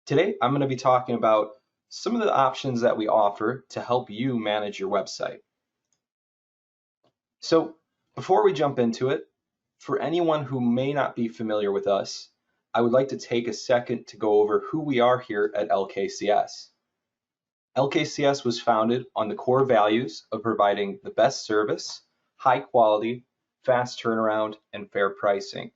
Today, I'm going to be talking about some of the options that we offer to help you manage your website. So, before we jump into it, for anyone who may not be familiar with us, I would like to take a second to go over who we are here at LKCS. LKCS was founded on the core values of providing the best service, high quality, fast turnaround, and fair pricing.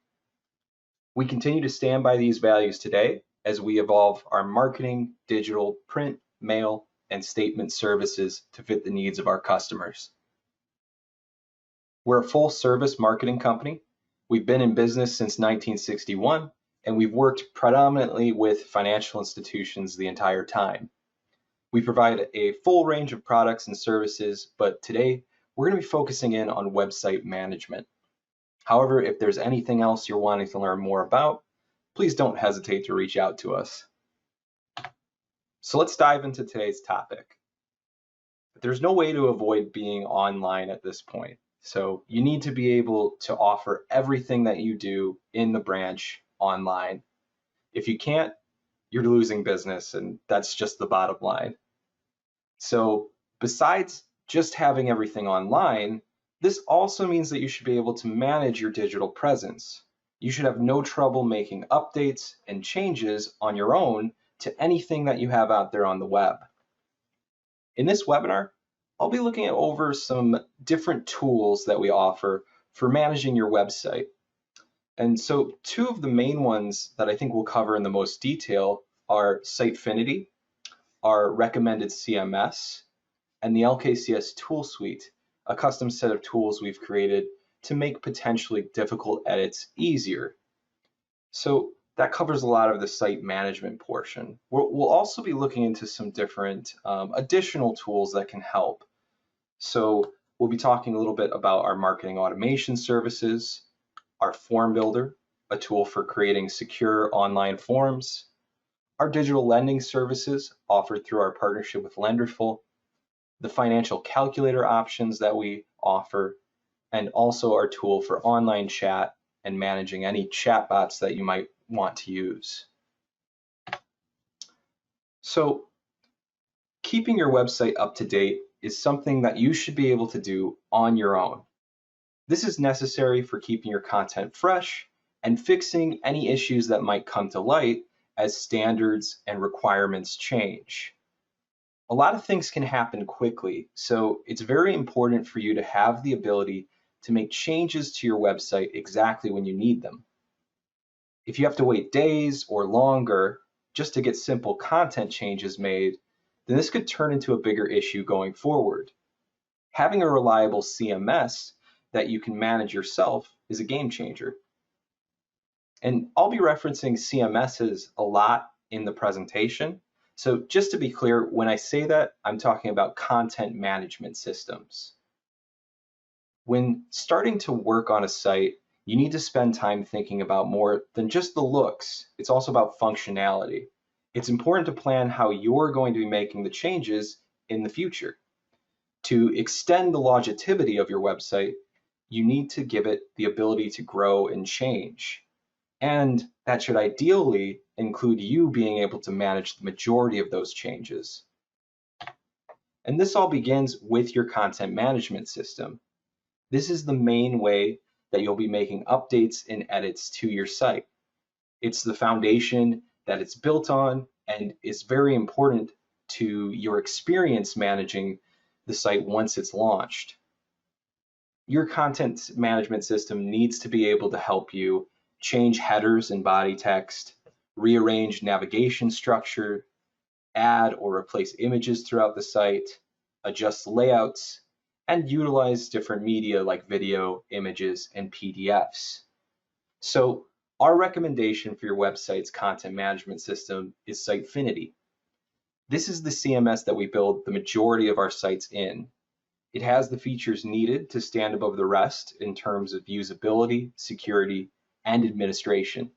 We continue to stand by these values today as we evolve our marketing, digital, print, mail, and statement services to fit the needs of our customers. We're a full service marketing company. We've been in business since 1961, and we've worked predominantly with financial institutions the entire time. We provide a full range of products and services, but today we're going to be focusing in on website management. However, if there's anything else you're wanting to learn more about, please don't hesitate to reach out to us. So let's dive into today's topic. There's no way to avoid being online at this point. So you need to be able to offer everything that you do in the branch online. If you can't, you're losing business, and that's just the bottom line. So besides just having everything online, this also means that you should be able to manage your digital presence. You should have no trouble making updates and changes on your own to anything that you have out there on the web. In this webinar, I'll be looking over some different tools that we offer for managing your website. And so two of the main ones that I think we'll cover in the most detail are Sitefinity, our recommended CMS, and the LKCS tool suite, a custom set of tools we've created to make potentially difficult edits easier. So that covers a lot of the site management portion. We'll also be looking into some different additional tools that can help. So we'll be talking a little bit about our marketing automation services, our form builder, a tool for creating secure online forms, our digital lending services offered through our partnership with Lenderful, the financial calculator options that we offer, and also our tool for online chat and managing any chatbots that you might want to use. So keeping your website up to date is something that you should be able to do on your own. This is necessary for keeping your content fresh and fixing any issues that might come to light as standards and requirements change. A lot of things can happen quickly, so it's very important for you to have the ability to make changes to your website exactly when you need them. If you have to wait days or longer just to get simple content changes made, then this could turn into a bigger issue going forward. Having a reliable CMS that you can manage yourself is a game changer. And I'll be referencing CMSs a lot in the presentation. So just to be clear, when I say that, I'm talking about content management systems. When starting to work on a site, you need to spend time thinking about more than just the looks. It's also about functionality. It's important to plan how you're going to be making the changes in the future. To extend the longevity of your website, you need to give it the ability to grow and change. And that should ideally include you being able to manage the majority of those changes. And this all begins with your content management system. This is the main way that you'll be making updates and edits to your site. It's the foundation that it's built on, and it's very important to your experience managing the site once it's launched. Your content management system needs to be able to help you change headers and body text, rearrange navigation structure, add or replace images throughout the site, adjust layouts, and utilize different media like video, images, and PDFs. So our recommendation for your website's content management system is Sitefinity. This is the CMS that we build the majority of our sites in. It has the features needed to stand above the rest in terms of usability, security, and administration.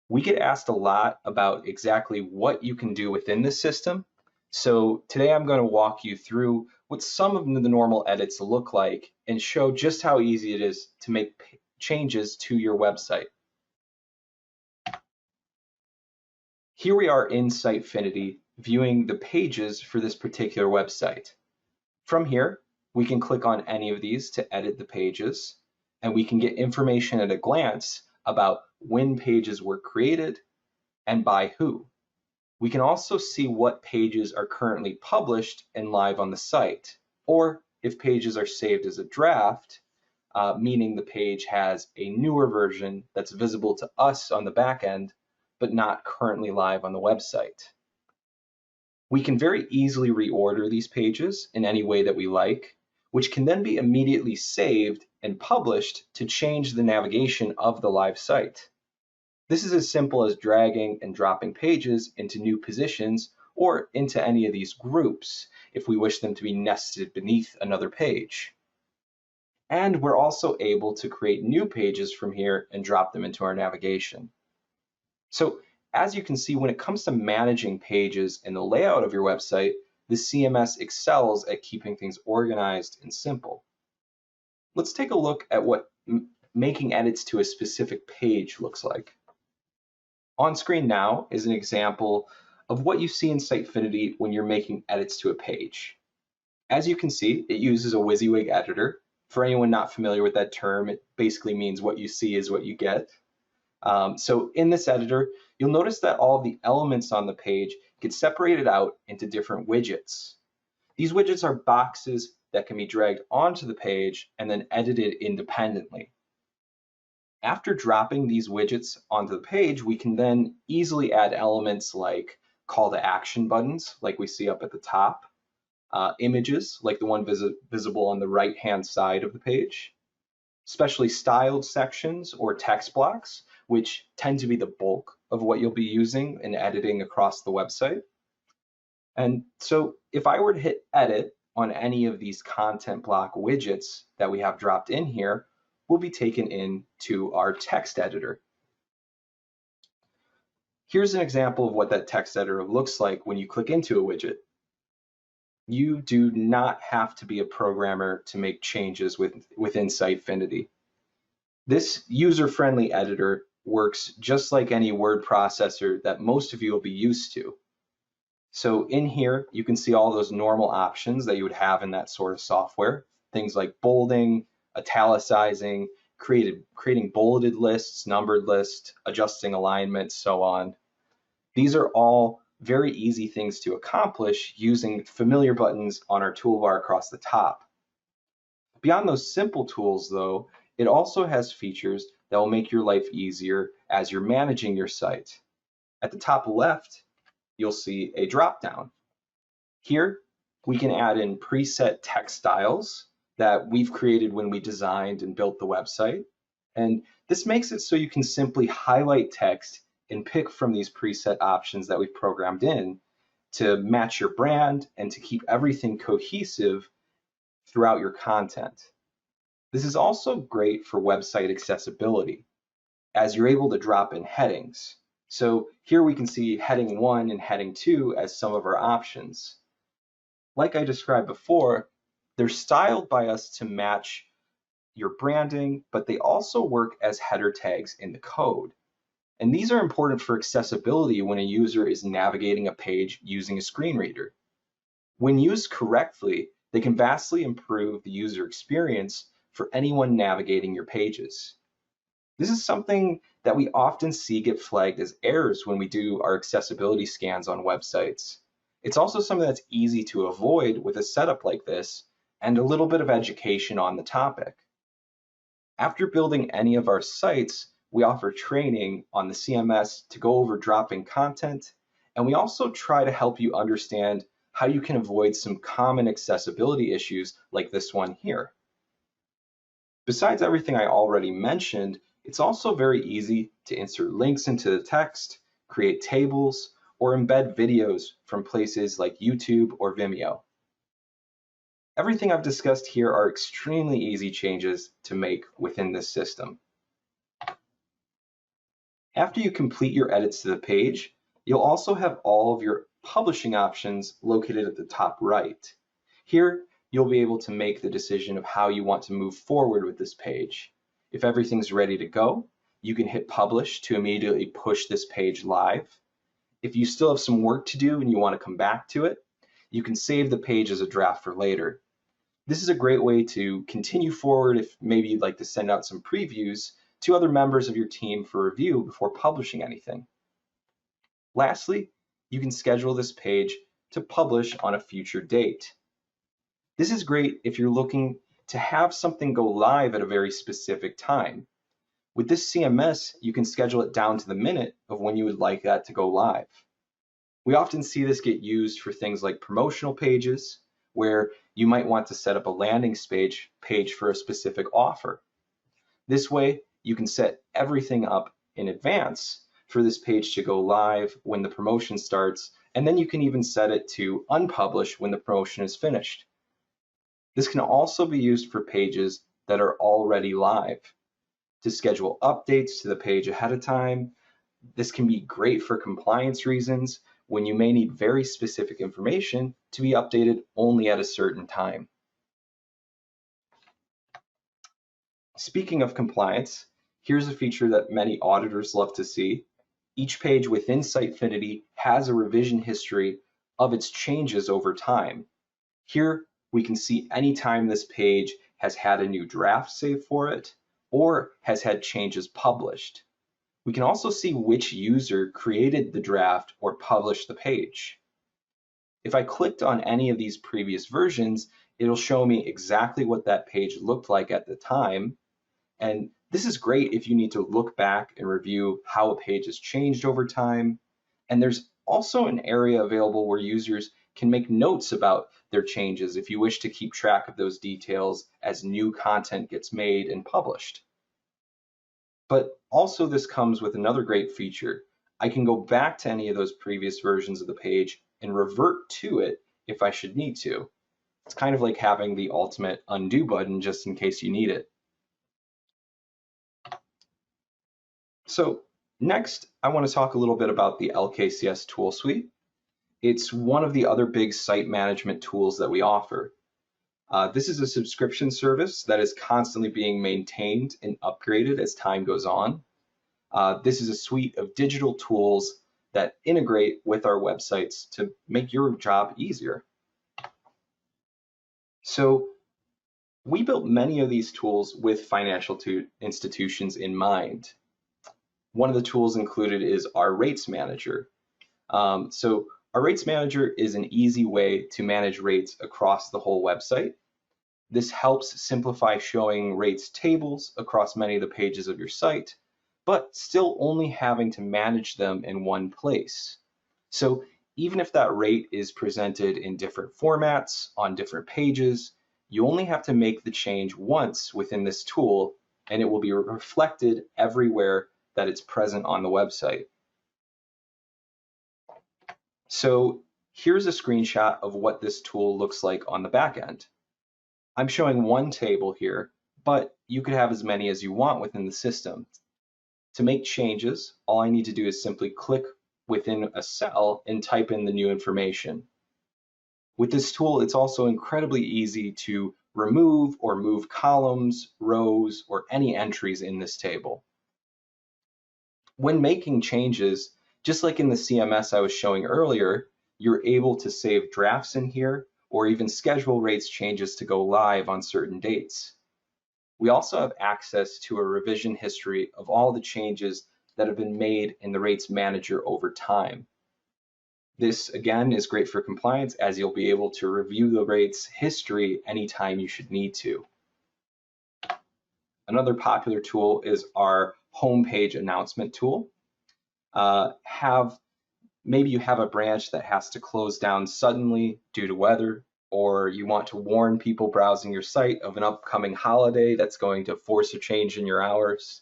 We get asked a lot about exactly what you can do within this system. So today I'm going to walk you through what some of the normal edits look like and show just how easy it is to make changes to your website. Here we are in Sitefinity viewing the pages for this particular website. From here, we can click on any of these to edit the pages, and we can get information at a glance about when pages were created and by who. We can also see what pages are currently published and live on the site, or if pages are saved as a draft, meaning the page has a newer version that's visible to us on the back end, but not currently live on the website. We can very easily reorder these pages in any way that we like, which can then be immediately saved and published to change the navigation of the live site. This is as simple as dragging and dropping pages into new positions or into any of these groups if we wish them to be nested beneath another page. And we're also able to create new pages from here and drop them into our navigation. So as you can see, when it comes to managing pages and the layout of your website, the CMS excels at keeping things organized and simple. Let's take a look at what making edits to a specific page looks like. On screen now is an example of what you see in Sitefinity when you're making edits to a page. As you can see, it uses a WYSIWYG editor. For anyone not familiar with that term, it basically means what you see is what you get. So in this editor, you'll notice that all of the elements on the page get separated out into different widgets. These widgets are boxes that can be dragged onto the page and then edited independently. After dropping these widgets onto the page, we can then easily add elements like call to action buttons, like we see up at the top, images, like the one visible on the right-hand side of the page, specially styled sections or text blocks, which tend to be the bulk of what you'll be using in editing across the website. And so if I were to hit edit on any of these content block widgets that we have dropped in here, we'll be taken into our text editor. Here's an example of what that text editor looks like when you click into a widget. You do not have to be a programmer to make changes within Sitefinity. This user-friendly editor works just like any word processor that most of you will be used to. So in here, you can see all those normal options that you would have in that sort of software. Things like bolding, italicizing, creating bulleted lists, numbered lists, adjusting alignment, so on. These are all very easy things to accomplish using familiar buttons on our toolbar across the top. Beyond those simple tools, though, it also has features that will make your life easier as you're managing your site. At the top left, you'll see a drop-down. Here, we can add in preset text styles that we've created when we designed and built the website. And this makes it so you can simply highlight text and pick from these preset options that we've programmed in to match your brand and to keep everything cohesive throughout your content. This is also great for website accessibility, as you're able to drop in headings. So here we can see heading 1 and heading 2 as some of our options. Like I described before, they're styled by us to match your branding, but they also work as header tags in the code. And these are important for accessibility when a user is navigating a page using a screen reader. When used correctly, they can vastly improve the user experience for anyone navigating your pages. This is something that we often see get flagged as errors when we do our accessibility scans on websites. It's also something that's easy to avoid with a setup like this and a little bit of education on the topic. After building any of our sites, we offer training on the CMS to go over dropping content, and we also try to help you understand how you can avoid some common accessibility issues like this one here. Besides everything I already mentioned, it's also very easy to insert links into the text, create tables, or embed videos from places like YouTube or Vimeo. Everything I've discussed here are extremely easy changes to make within this system. After you complete your edits to the page, you'll also have all of your publishing options located at the top right. Here, you'll be able to make the decision of how you want to move forward with this page. If everything's ready to go, you can hit publish to immediately push this page live. If you still have some work to do and you want to come back to it, you can save the page as a draft for later. This is a great way to continue forward if maybe you'd like to send out some previews to other members of your team for review before publishing anything. Lastly, you can schedule this page to publish on a future date. This is great if you're looking to have something go live at a very specific time. With this CMS, you can schedule it down to the minute of when you would like that to go live. We often see this get used for things like promotional pages, where you might want to set up a landing page for a specific offer. This way, you can set everything up in advance for this page to go live when the promotion starts, and then you can even set it to unpublish when the promotion is finished. This can also be used for pages that are already live. To schedule updates to the page ahead of time, this can be great for compliance reasons when you may need very specific information to be updated only at a certain time. Speaking of compliance, here's a feature that many auditors love to see. Each page within Sitefinity has a revision history of its changes over time. Here, we can see any time this page has had a new draft saved for it or has had changes published. We can also see which user created the draft or published the page. If I clicked on any of these previous versions, it'll show me exactly what that page looked like at the time. And this is great if you need to look back and review how a page has changed over time. And there's also an area available where users can make notes about their changes if you wish to keep track of those details as new content gets made and published. But also this comes with another great feature. I can go back to any of those previous versions of the page and revert to it if I should need to. It's kind of like having the ultimate undo button just in case you need it. So next, I want to talk a little bit about the LKCS tool suite. It's one of the other big site management tools that we offer. This is a subscription service that is constantly being maintained and upgraded as time goes on. This is a suite of digital tools that integrate with our websites to make your job easier. So we built many of these tools with financial institutions in mind. One of the tools included is our rates manager. So our rates manager is an easy way to manage rates across the whole website. This helps simplify showing rates tables across many of the pages of your site, but still only having to manage them in one place. So even if that rate is presented in different formats on different pages, you only have to make the change once within this tool, and it will be reflected everywhere that it's present on the website. So here's a screenshot of what this tool looks like on the back end. I'm showing one table here, but you could have as many as you want within the system. To make changes, all I need to do is simply click within a cell and type in the new information. With this tool, it's also incredibly easy to remove or move columns, rows, or any entries in this table. When making changes, just like in the CMS I was showing earlier, you're able to save drafts in here or even schedule rates changes to go live on certain dates. We also have access to a revision history of all the changes that have been made in the rates manager over time. This again is great for compliance as you'll be able to review the rates history anytime you should need to. Another popular tool is our homepage announcement tool. Maybe you have a branch that has to close down suddenly due to weather, or you want to warn people browsing your site of an upcoming holiday that's going to force a change in your hours.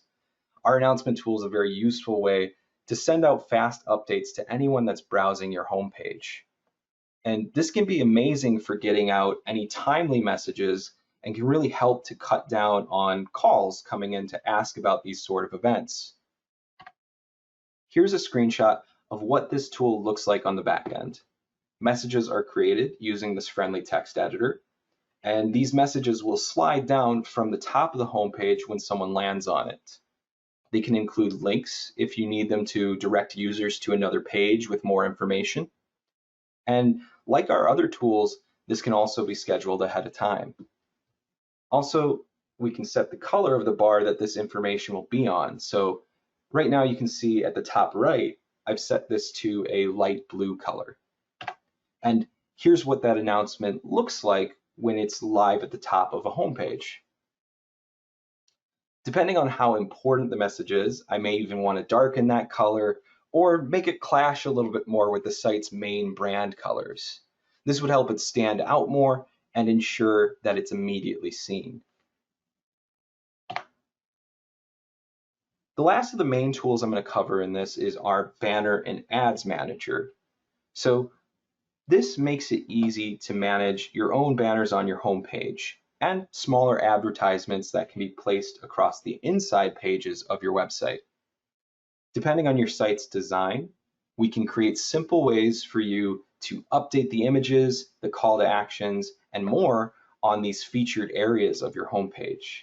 Our announcement tool is a very useful way to send out fast updates to anyone that's browsing your homepage. And this can be amazing for getting out any timely messages and can really help to cut down on calls coming in to ask about these sort of events. Here's a screenshot of what this tool looks like on the back end. Messages are created using this friendly text editor, and these messages will slide down from the top of the homepage when someone lands on it. They can include links if you need them to direct users to another page with more information. And like our other tools, this can also be scheduled ahead of time. Also, we can set the color of the bar that this information will be on. So right now you can see at the top right, I've set this to a light blue color. And here's what that announcement looks like when it's live at the top of a homepage. Depending on how important the message is, I may even want to darken that color or make it clash a little bit more with the site's main brand colors. This would help it stand out more and ensure that it's immediately seen. The last of the main tools I'm going to cover in this is our banner and ads manager. So this makes it easy to manage your own banners on your homepage and smaller advertisements that can be placed across the inside pages of your website. Depending on your site's design, we can create simple ways for you to update the images, the call to actions, and more on these featured areas of your homepage.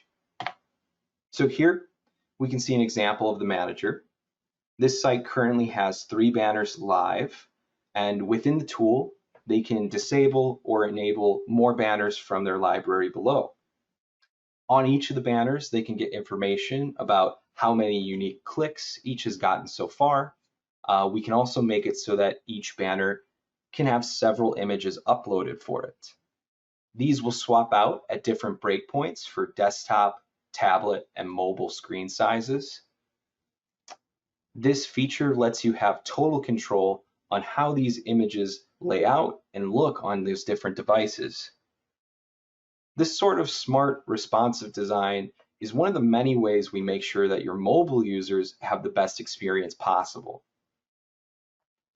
So here we can see an example of the manager. This site currently has 3 banners live, and within the tool, they can disable or enable more banners from their library below. On each of the banners, they can get information about how many unique clicks each has gotten so far. We can also make it so that each banner can have several images uploaded for it. These will swap out at different breakpoints for desktop, tablet, and mobile screen sizes. This feature lets you have total control on how these images lay out and look on those different devices. This sort of smart, responsive design is one of the many ways we make sure that your mobile users have the best experience possible.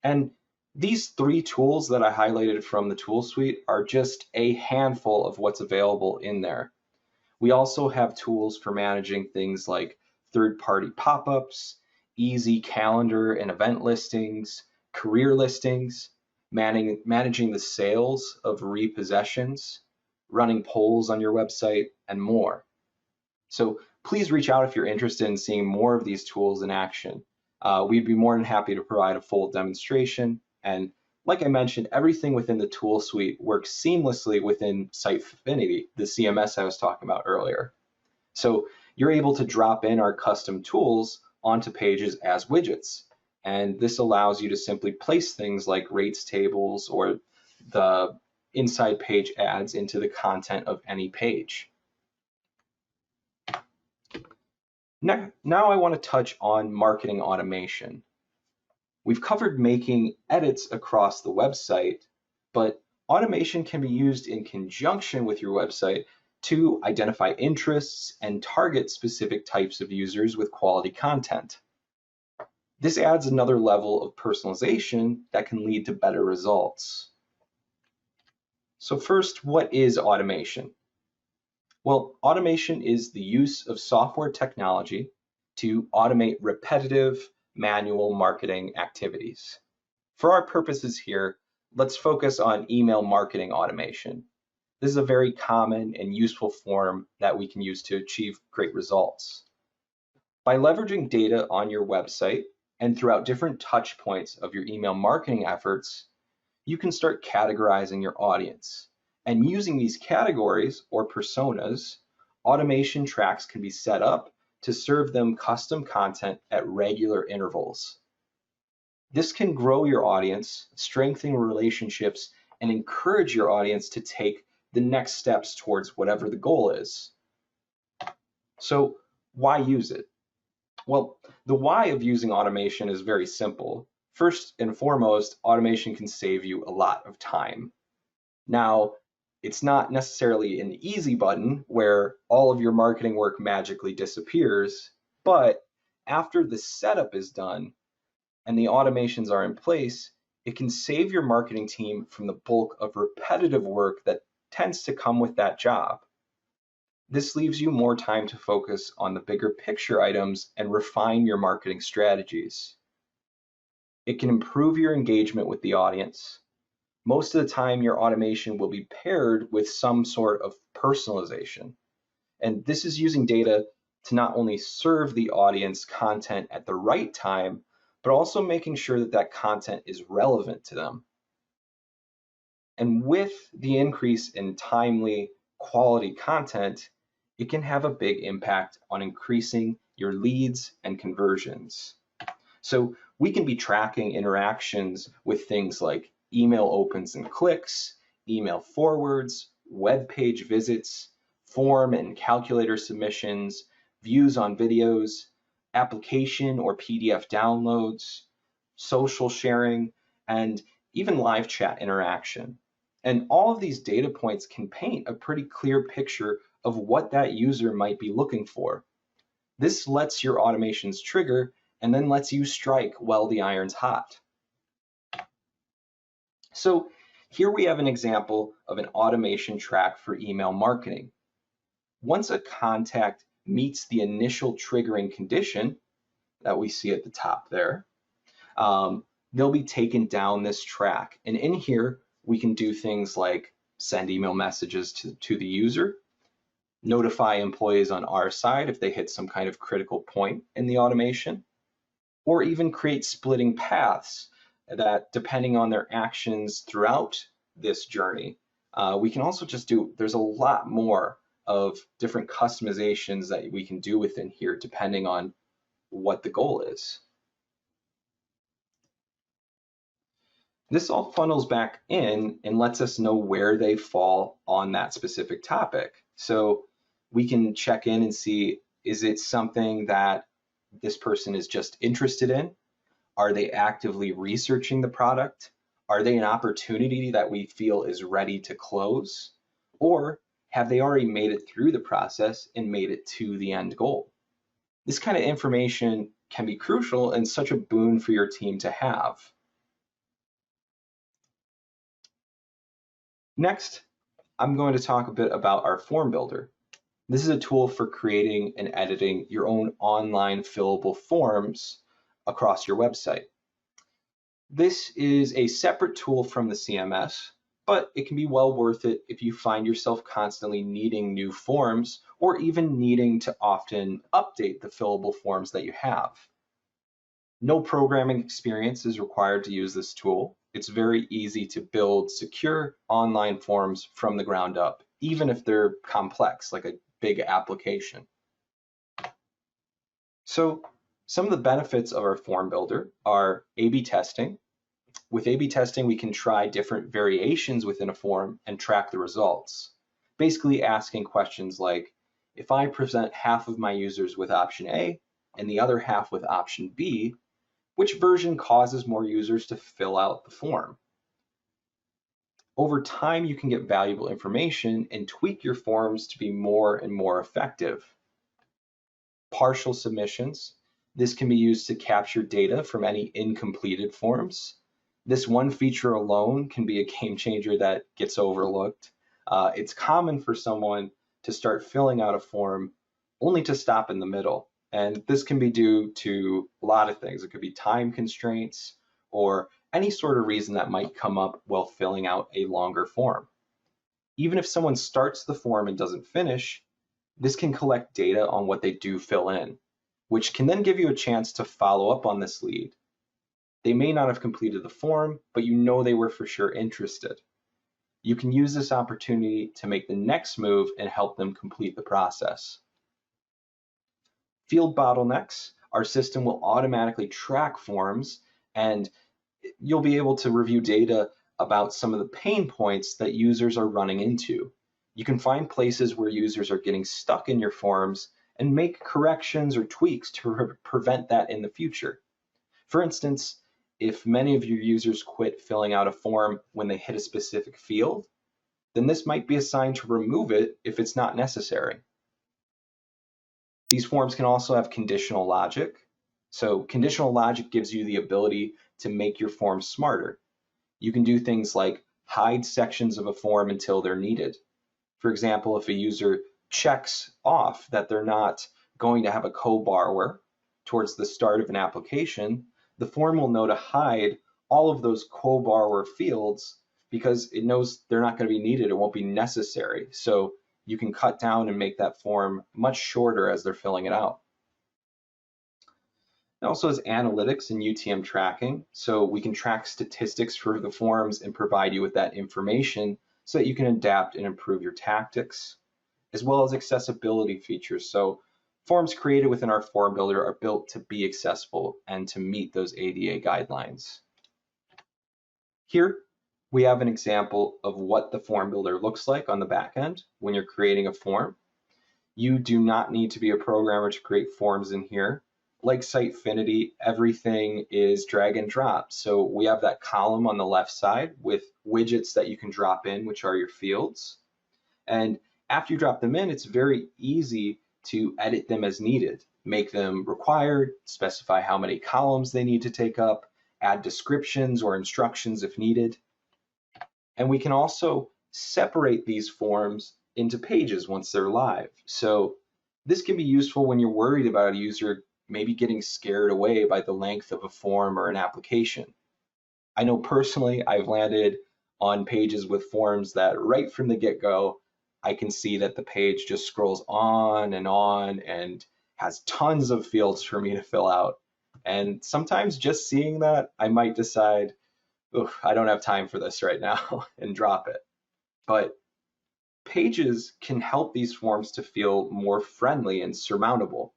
And these 3 tools that I highlighted from the tool suite are just a handful of what's available in there. We also have tools for managing things like third-party pop-ups, easy calendar and event listings, career listings, managing the sales of repossessions, running polls on your website, and more. So please reach out if you're interested in seeing more of these tools in action. We'd be more than happy to provide a full demonstration. And like I mentioned, everything within the tool suite works seamlessly within Sitefinity, the CMS I was talking about earlier. So you're able to drop in our custom tools onto pages as widgets. And this allows you to simply place things like rates tables or the inside page ads into the content of any page. Now I want to touch on marketing automation. We've covered making edits across the website, but automation can be used in conjunction with your website to identify interests and target specific types of users with quality content. This adds another level of personalization that can lead to better results. So first, what is automation? Well, automation is the use of software technology to automate repetitive manual marketing activities. For our purposes here, let's focus on email marketing automation. This is a very common and useful form that we can use to achieve great results. By leveraging data on your website and throughout different touch points of your email marketing efforts, you can start categorizing your audience. And using these categories or personas, automation tracks can be set up to serve them custom content at regular intervals. This can grow your audience, strengthen relationships, and encourage your audience to take the next steps towards whatever the goal is. So why use it? Well, the why of using automation is very simple. First and foremost, automation can save you a lot of time. Now, it's not necessarily an easy button where all of your marketing work magically disappears, but after the setup is done and the automations are in place, it can save your marketing team from the bulk of repetitive work that tends to come with that job. This leaves you more time to focus on the bigger picture items and refine your marketing strategies. It can improve your engagement with the audience. Most of the time, your automation will be paired with some sort of personalization. And this is using data to not only serve the audience content at the right time, but also making sure that that content is relevant to them. And with the increase in timely, quality content, it can have a big impact on increasing your leads and conversions. So we can be tracking interactions with things like email opens and clicks, email forwards, web page visits, form and calculator submissions, views on videos, application or PDF downloads, social sharing, and even live chat interaction. And all of these data points can paint a pretty clear picture of what that user might be looking for. This lets your automations trigger and then lets you strike while the iron's hot. So here we have an example of an automation track for email marketing. Once a contact meets the initial triggering condition that we see at the top there, they'll be taken down this track. And in here, we can do things like send email messages to the user, notify employees on our side if they hit some kind of critical point in the automation, or even create splitting paths that, depending on their actions throughout this journey, we can also just do, there's a lot more of different customizations that we can do within here depending on what the goal is. This all funnels back in and lets us know where they fall on that specific topic. So we can check in and see, is it something that this person is just interested in? Are they actively researching the product? Are they an opportunity that we feel is ready to close? Or have they already made it through the process and made it to the end goal? This kind of information can be crucial and such a boon for your team to have. Next, I'm going to talk a bit about our form builder. This is a tool for creating and editing your own online fillable forms across your website. This is a separate tool from the CMS, but it can be well worth it if you find yourself constantly needing new forms or even needing to often update the fillable forms that you have. No programming experience is required to use this tool. It's very easy to build secure online forms from the ground up, even if they're complex, like a big application. So some of the benefits of our form builder are A/B testing. With A/B testing, we can try different variations within a form and track the results. Basically asking questions like, if I present half of my users with option A and the other half with option B, which version causes more users to fill out the form? Over time, you can get valuable information and tweak your forms to be more and more effective. Partial submissions. This can be used to capture data from any incompleted forms. This one feature alone can be a game changer that gets overlooked. It's common for someone to start filling out a form only to stop in the middle. And this can be due to a lot of things. It could be time constraints or any sort of reason that might come up while filling out a longer form. Even if someone starts the form and doesn't finish, this can collect data on what they do fill in, which can then give you a chance to follow up on this lead. They may not have completed the form, but you know they were for sure interested. You can use this opportunity to make the next move and help them complete the process. Field bottlenecks. Our system will automatically track forms and you'll be able to review data about some of the pain points that users are running into. You can find places where users are getting stuck in your forms and make corrections or tweaks to prevent that in the future. For instance, if many of your users quit filling out a form when they hit a specific field, then this might be a sign to remove it if it's not necessary. These forms can also have conditional logic. So conditional logic gives you the ability to make your form smarter. You can do things like hide sections of a form until they're needed. For example, if a user checks off that they're not going to have a co-borrower towards the start of an application, the form will know to hide all of those co-borrower fields because it knows they're not going to be needed, it won't be necessary. So you can cut down and make that form much shorter as they're filling it out. It also has analytics and UTM tracking, so we can track statistics for the forms and provide you with that information so that you can adapt and improve your tactics, as well as accessibility features. So forms created within our form builder are built to be accessible and to meet those ADA guidelines. Here, we have an example of what the form builder looks like on the back end when you're creating a form. You do not need to be a programmer to create forms in here. Like Sitefinity, everything is drag and drop. So we have that column on the left side with widgets that you can drop in, which are your fields. And after you drop them in, it's very easy to edit them as needed, make them required, specify how many columns they need to take up, add descriptions or instructions if needed. And we can also separate these forms into pages once they're live. So this can be useful when you're worried about a user maybe getting scared away by the length of a form or an application. I know personally I've landed on pages with forms that right from the get-go, I can see that the page just scrolls on and has tons of fields for me to fill out. And sometimes just seeing that, I might decide, I don't have time for this right now and drop it. But pages can help these forms to feel more friendly and surmountable.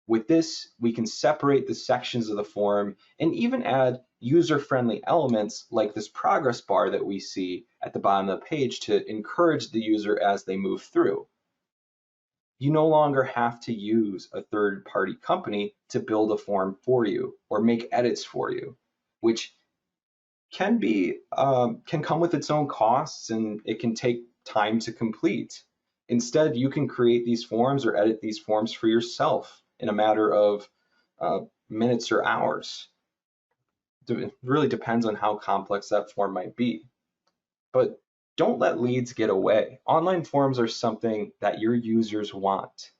With this, we can separate the sections of the form and even add user-friendly elements like this progress bar that we see at the bottom of the page to encourage the user as they move through. You no longer have to use a third-party company to build a form for you or make edits for you, which can come with its own costs, and it can take time to complete. Instead, you can create these forms or edit these forms for yourself in a matter of minutes or hours. It really depends on how complex that form might be. But don't let leads get away. Online forms are something that your users want.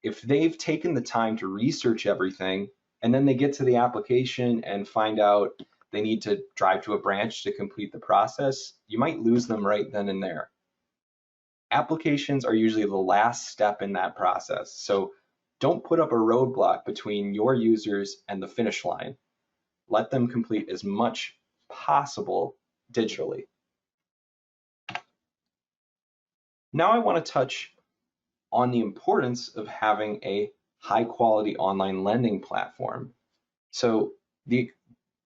If they've taken the time to research everything, and then they get to the application and find out they need to drive to a branch to complete the process, you might lose them right then and there. Applications are usually the last step in that process, so don't put up a roadblock between your users and the finish line. Let them complete as much possible digitally. Now I want to touch on the importance of having a high quality online lending platform. So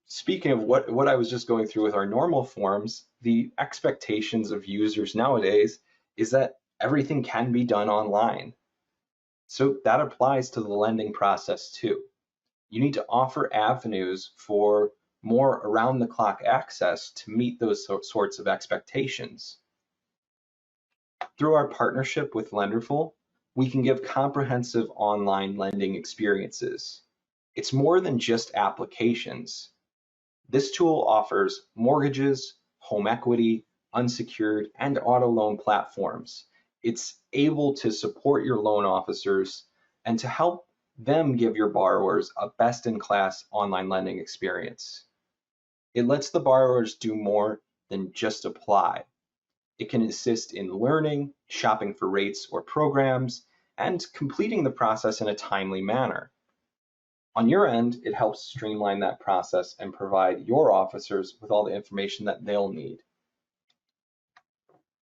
speaking of what I was just going through with our normal forms, the expectations of users nowadays is that everything can be done online. So that applies to the lending process too. You need to offer avenues for more around the clock access to meet those sorts of expectations. Through our partnership with Lenderful, we can give comprehensive online lending experiences. It's more than just applications. This tool offers mortgages, home equity, unsecured, and auto loan platforms. It's able to support your loan officers and to help them give your borrowers a best-in-class online lending experience. It lets the borrowers do more than just apply. It can assist in learning, shopping for rates or programs, and completing the process in a timely manner. On your end, it helps streamline that process and provide your officers with all the information that they'll need.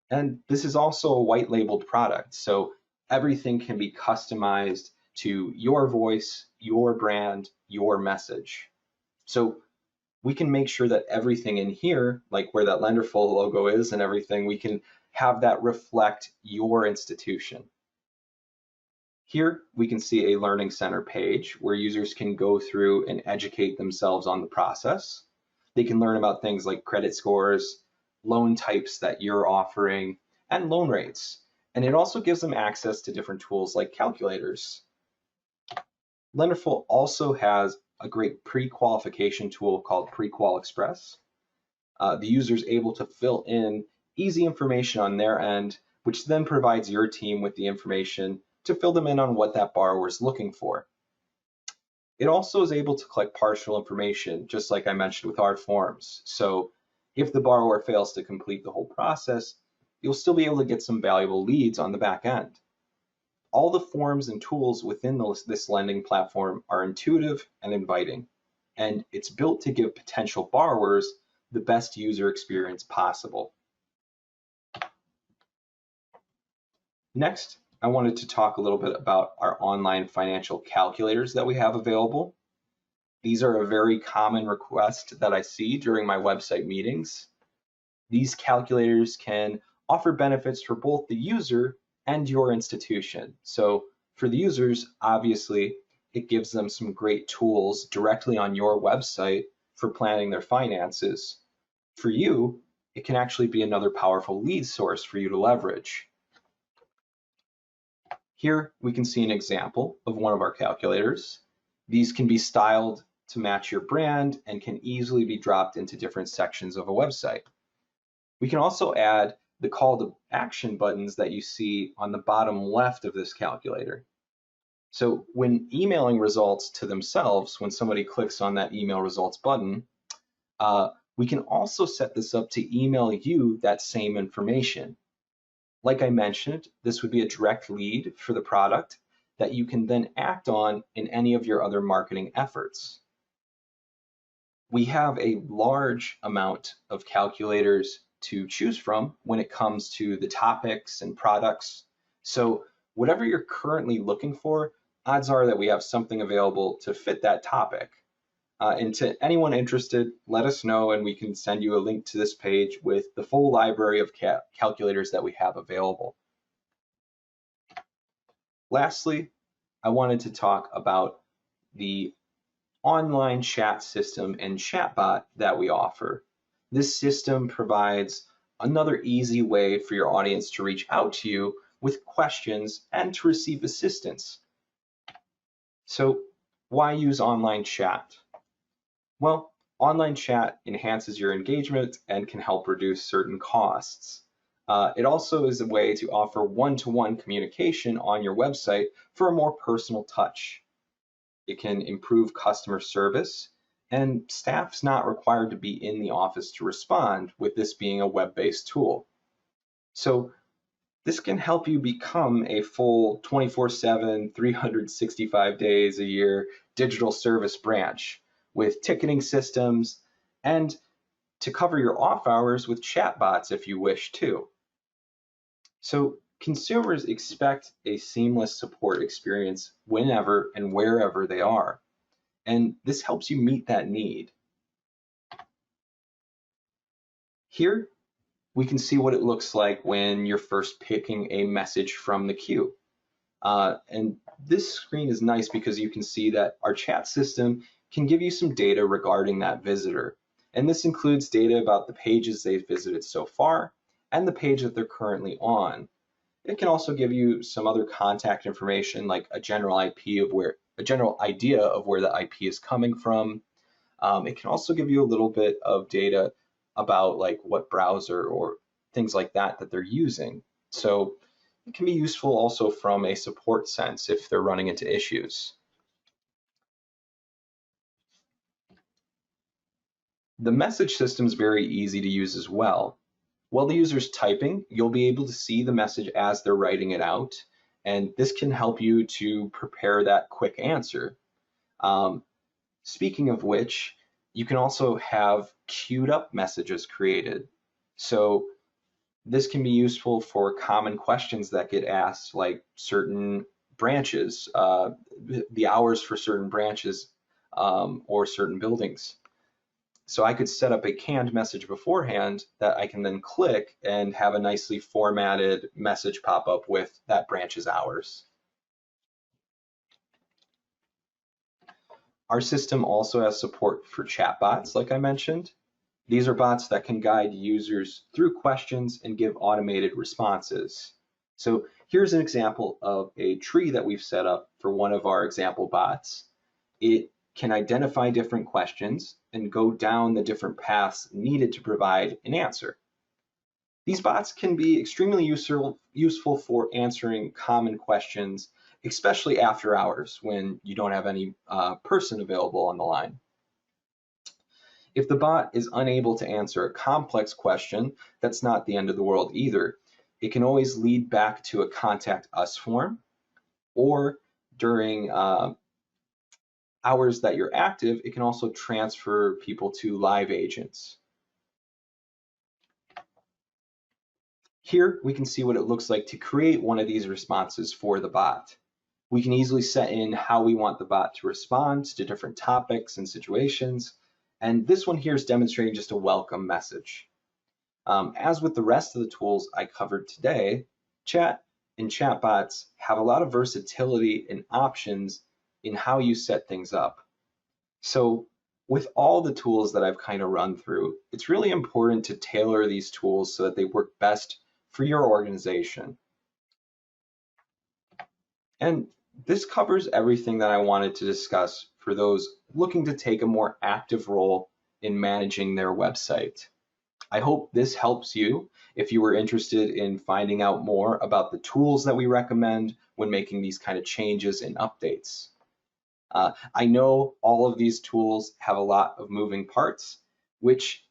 And this is also a white labeled product, so everything can be customized to your voice, your brand, your message. So we can make sure that everything in here, like where that Lenderful logo is and everything, we can have that reflect your institution. Here we can see a Learning Center page where users can go through and educate themselves on the process. They can learn about things like credit scores, loan types that you're offering, and loan rates. And it also gives them access to different tools like calculators. Lenderful also has a great pre-qualification tool called Pre-Qual Express. The user is able to fill in easy information on their end, which then provides your team with the information to fill them in on what that borrower is looking for. It also is able to collect partial information, just like I mentioned with our forms. So if the borrower fails to complete the whole process, you'll still be able to get some valuable leads on the back end. All the forms and tools within this lending platform are intuitive and inviting, and it's built to give potential borrowers the best user experience possible. Next, I wanted to talk a little bit about our online financial calculators that we have available. These are a very common request that I see during my website meetings. These calculators can offer benefits for both the user and your institution. So for the users, obviously, it gives them some great tools directly on your website for planning their finances. For you, it can actually be another powerful lead source for you to leverage. Here we can see an example of one of our calculators. These can be styled to match your brand and can easily be dropped into different sections of a website. We can also add the call to action buttons that you see on the bottom left of this calculator. So when emailing results to themselves, when somebody clicks on that email results button, we can also set this up to email you that same information. Like I mentioned, this would be a direct lead for the product that you can then act on in any of your other marketing efforts. We have a large amount of calculators to choose from when it comes to the topics and products. So whatever you're currently looking for, odds are that we have something available to fit that topic. And to anyone interested, let us know and we can send you a link to this page with the full library of calculators that we have available. Lastly, I wanted to talk about the online chat system and Chatbot that we offer. This system provides another easy way for your audience to reach out to you with questions and to receive assistance. So why use online chat? Well, online chat enhances your engagement and can help reduce certain costs. It also is a way to offer one-to-one communication on your website for a more personal touch. It can improve customer service, and staff's not required to be in the office to respond, with this being a web-based tool. So this can help you become a full 24/7, 365 days a year digital service branch with ticketing systems and to cover your off hours with chatbots if you wish to. So consumers expect a seamless support experience whenever and wherever they are. And this helps you meet that need. Here, we can see what it looks like when you're first picking a message from the queue. And this screen is nice because you can see that our chat system can give you some data regarding that visitor. And this includes data about the pages they've visited so far and the page that they're currently on. It can also give you some other contact information like a general idea of where the IP is coming from. It can also give you a little bit of data about like what browser or things like that they're using. So it can be useful also from a support sense if they're running into issues. The message system is very easy to use as well. While the user's typing, you'll be able to see the message as they're writing it out, and this can help you to prepare that quick answer. Speaking of which, you can also have queued up messages created. So this can be useful for common questions that get asked, like certain branches, the hours for certain branches or certain buildings. So I could set up a canned message beforehand that I can then click and have a nicely formatted message pop up with that branch's hours. Our system also has support for chatbots, like I mentioned. These are bots that can guide users through questions and give automated responses. So here's an example of a tree that we've set up for one of our example bots. It can identify different questions and go down the different paths needed to provide an answer. These bots can be extremely useful for answering common questions, especially after hours when you don't have any person available on the line. If the bot is unable to answer a complex question, that's not the end of the world either. it can always lead back to a contact us form, or during hours that you're active, it can also transfer people to live agents. Here we can see what it looks like to create one of these responses for the bot. We can easily set in how we want the bot to respond to different topics and situations. And this one here is demonstrating just a welcome message. As with the rest of the tools I covered today, chat and chatbots have a lot of versatility and options in how you set things up. So with all the tools that I've kind of run through, it's really important to tailor these tools so that they work best for your organization. And this covers everything that I wanted to discuss for those looking to take a more active role in managing their website. I hope this helps you if you were interested in finding out more about the tools that we recommend when making these kind of changes and updates. I know all of these tools have a lot of moving parts, which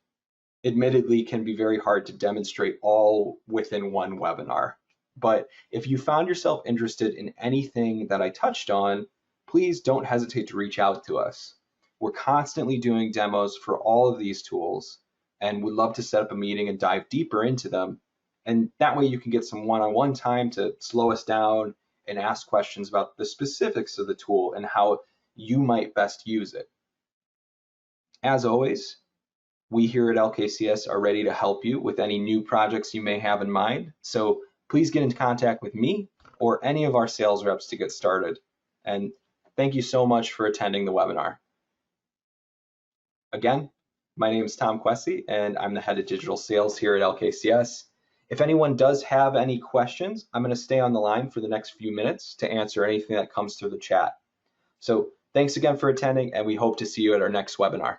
admittedly can be very hard to demonstrate all within one webinar. But if you found yourself interested in anything that I touched on, please don't hesitate to reach out to us. We're constantly doing demos for all of these tools, and we'd love to set up a meeting and dive deeper into them. And that way you can get some one-on-one time to slow us down and ask questions about the specifics of the tool and how you might best use it. As always, we here at LKCS are ready to help you with any new projects you may have in mind. So please get in contact with me or any of our sales reps to get started. And thank you so much for attending the webinar. Again, my name is Tom Quessy, and I'm the head of digital sales here at LKCS. If anyone does have any questions, I'm going to stay on the line for the next few minutes to answer anything that comes through the chat. So thanks again for attending, and we hope to see you at our next webinar.